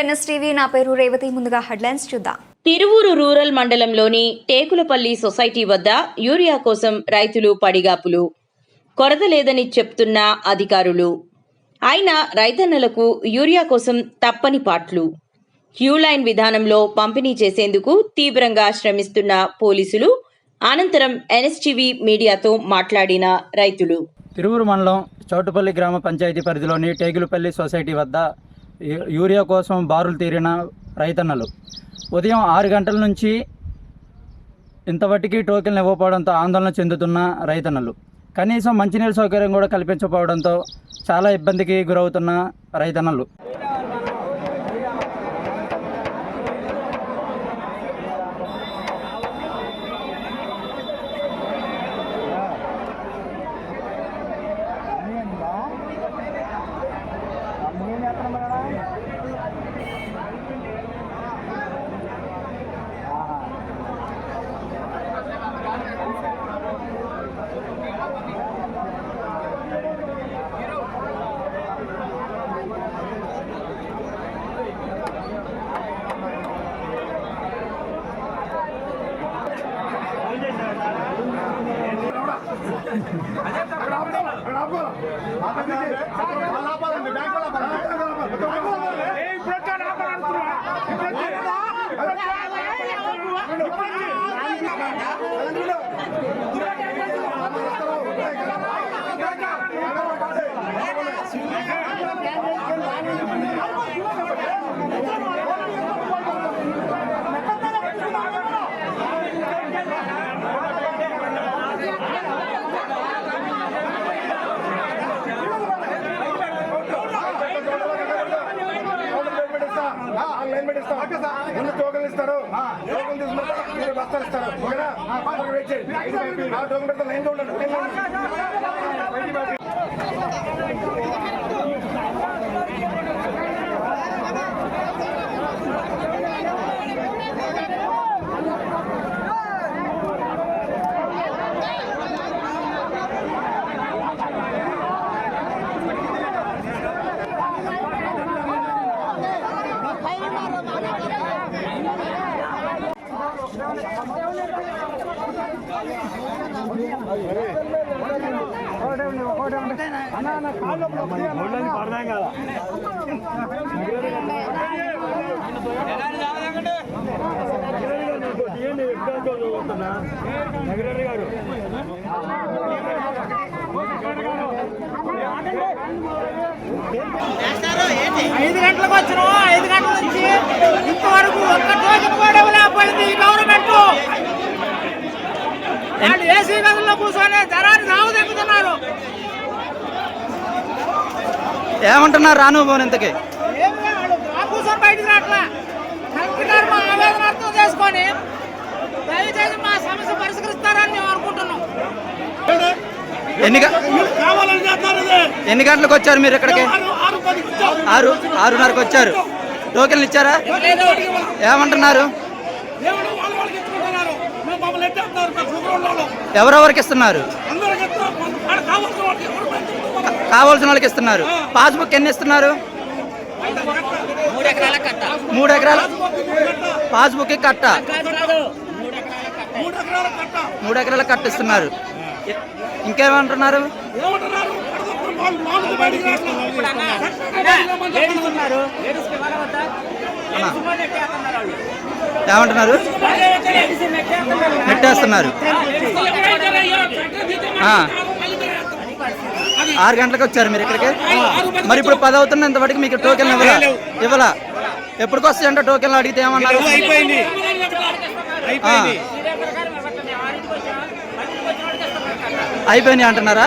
NSTV. నా పేరు రేవతి. ముందుగా హెడ్లైన్స్ చూద్దాం. తిరువూరు రూరల్ మండలంలోని టేకులపల్లి సొసైటీ వద్ద యూరియా కోసం రైతులు పడిగాపులు. కొరత లేదని చెప్తున్న అధికారులు, అయినా రైతన్నలకు యూరియా కోసం తప్పని పాట్లు. క్యూ లైన్ విధానంలో పంపిణీ చేసేందుకు తీవ్రంగా శ్రమిస్తున్న పోలీసులు. అనంతరం ఎన్ఎస్టీవీ మీడియాతో మాట్లాడిన రైతులు. తిరువూరు మండలం చౌటుపల్లి గ్రామ పంచాయతీ పరిధిలోని టేకులపల్లి సొసైటీ వద్ద యూరియా కోసం బారులు తీరిన రైతన్నలు ఉదయం 6 గంటల నుంచి ఇంతవరకు టోకెన్లు ఇవ్వకపోవడంతో ఆందోళన చెందుతున్న రైతన్నలు, కనీసం మంచినీళ్ళ సౌకర్యం కూడా కల్పించకపోవడంతో చాలా ఇబ్బందికి గురవుతున్న రైతన్నలు. ముందు టోకెన్లు ఇస్తారు, టోకెన్ తీసుకుంటారు, బస్తాలు ఇస్తారు. టోకెన్ పెడతా లైన్లో ఉండండి. ఐదు గంటలకు వచ్చిన 5 గంటల నుంచి ఇంతవరకు ఒక్క టోకెన్ కూడా ఇవ్వలేకపోయింది ఈ గవర్నమెంట్. వాళ్ళు ఏసీ గదుల్లో కూర్చొని ధరాన్ని రావు తెప్పుతున్నారు. ఏమంటున్నారు రానుభవన్ ఇంతకీ? కూర్చొని బయటకు రావట్లా. కలెక్టర్ గారు మా ఆవేదన అర్థం చేసుకొని దయచేసి మా సమస్య పరిష్కరిస్తారని మేము అనుకుంటున్నాం. ఎన్ని గంటలకు వచ్చారు మీరు ఇక్కడికి? 6:30కు వచ్చారు. టోకెన్లు ఇచ్చారా? ఏమంటున్నారు? ఎవరెవరికి ఇస్తున్నారు? కావాల్సిన వాళ్ళకి ఇస్తున్నారు. పాస్బుక్ ఎన్ని ఇస్తున్నారు? 3 ఎకరాల పాస్బుక్ కట్ట, 3 ఎకరాల కట్ట ఇస్తున్నారు. ఇంకేమంటున్నారు? ఏమంటున్నారు? నెట్టేస్తున్నారు. 6 గంటలకు వచ్చారు మీరు ఇక్కడికి. మరి ఇప్పుడు 10 అవుతున్న ఇంతవరకు మీకు టోకెన్లు ఇవ్వాలా? ఎప్పటికి వస్తాయంటే టోకెన్లు అడిగితే ఏమన్నారు? అయిపోయినాయి అంటున్నారా?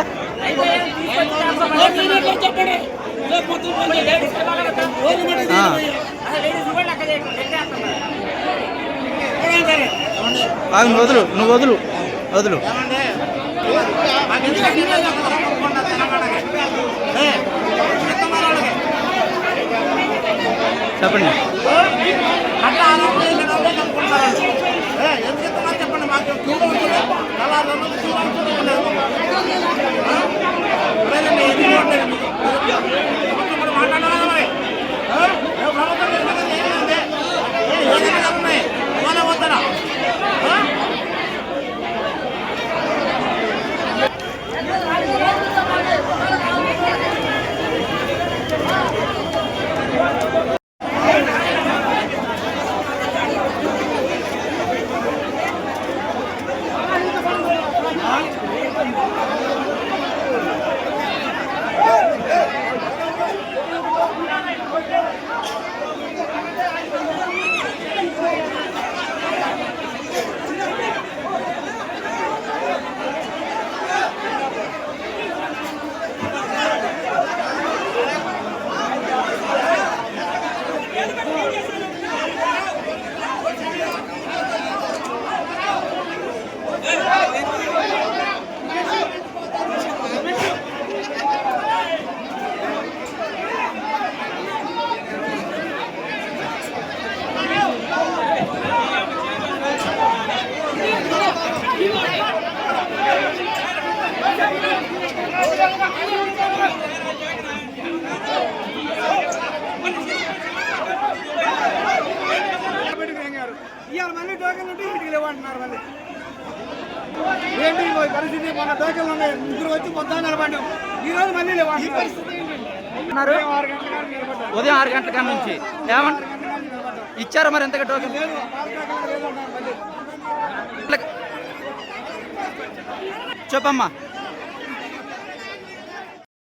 వదులు, నువ్వు వదులు వదులు. చెప్పండి. ఇవాళ మళ్ళీ టోకెన్ ఉంటే ఇంటికి లేవంటున్నారు మళ్ళీ. ఏంటి ఈ పరిస్థితి? మన టోకెన్లు ఉన్నాయి, ముగ్గురు వచ్చి మొత్తం నిలబడ్డాం. ఈ రోజు మళ్ళీ లేవంటున్నారు. ఉన్నారు. 6 గంటల కాడ నిలబడ్డాం. ఉదయం 6 గంటల కాడ నుంచి ఏమంటారు? ఇచ్చారా మరి ఎంతగా టోకెన్? లేదు, పాత టోకెన్లు లేదు అంటున్నారు మళ్ళీ. చెప్పమ్మా.